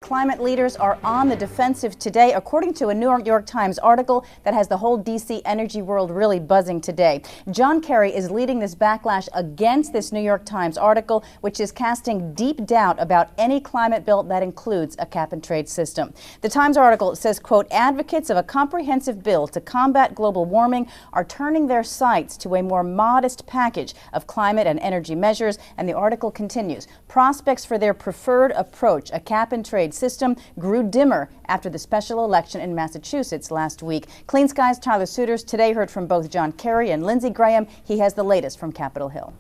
climate leaders are on the defensive today, according to a New York Times article that has the whole D.C. energy world really buzzing today. John Kerry is leading this backlash against this New York Times article, which is casting deep doubt about any climate bill that includes a cap-and-trade system. The Times article says, quote, advocates of a comprehensive bill to combat global warming are turning their sights to a more modest package of climate and energy measures, and the article continues. Prospects for their preferred approach, a cap-and-trade system, grew dimmer after the special election in Massachusetts last week. Clean Skies' Tyler Suiters today heard from both John Kerry and Lindsey. He has the latest from Capitol Hill.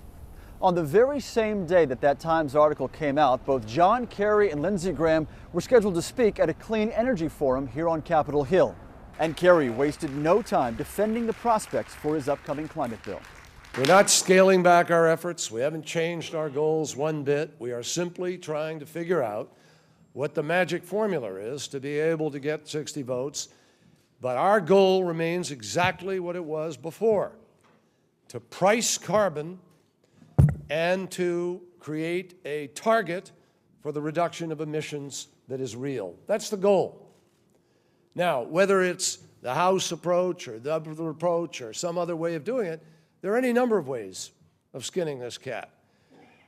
On the very same day that Times article came out, both John Kerry and Lindsey Graham were scheduled to speak at a clean energy forum here on Capitol Hill. And Kerry wasted no time defending the prospects for his upcoming climate bill. We're not scaling back our efforts. We haven't changed our goals one bit. We are simply trying to figure out what the magic formula is to be able to get 60 votes. But our goal remains exactly what it was before: to price carbon and to create a target for the reduction of emissions that is real. That's the goal. Now, whether it's the House approach or the other approach or some other way of doing it, there are any number of ways of skinning this cat.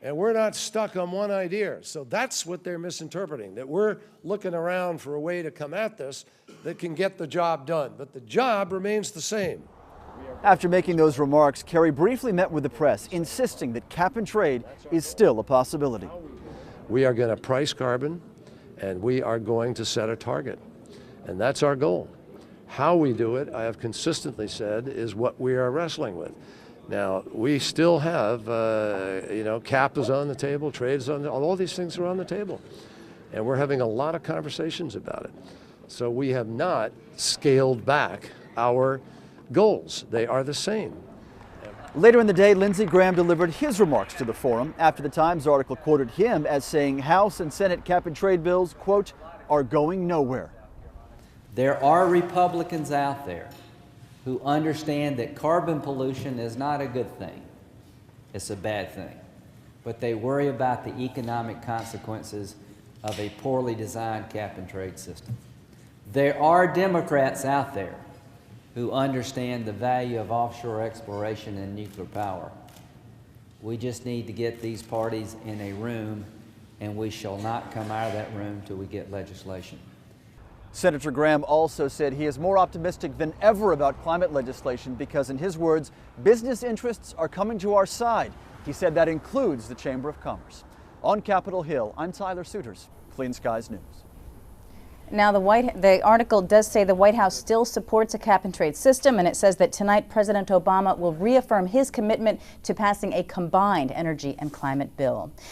And we're not stuck on one idea. So that's what they're misinterpreting, that we're looking around for a way to come at this that can get the job done. But the job remains the same. After making those remarks, Kerry briefly met with the press, insisting that cap and trade is still a possibility. We are going to price carbon, and we are going to set a target. And that's our goal. How we do it, I have consistently said, is what we are wrestling with. Now, we still have, cap is on the table, trade is on the, all these things are on the table. And we're having a lot of conversations about it. So we have not scaled back our goals. They are the same. Later in the day, Lindsey Graham delivered his remarks to the forum after the Times article quoted him as saying House and Senate cap and trade bills, quote, are going nowhere. There are Republicans out there who understand that carbon pollution is not a good thing. It's a bad thing. But they worry about the economic consequences of a poorly designed cap-and-trade system. There are Democrats out there who understand the value of offshore exploration and nuclear power. We just need to get these parties in a room, and we shall not come out of that room till we get legislation. Senator Graham also said he is more optimistic than ever about climate legislation because, in his words, business interests are coming to our side. He said that includes the Chamber of Commerce. On Capitol Hill, I'm Tyler Suiters, Clean Skies News. Now, the article does say the White House still supports a cap-and-trade system, and it says that tonight President Obama will reaffirm his commitment to passing a combined energy and climate bill.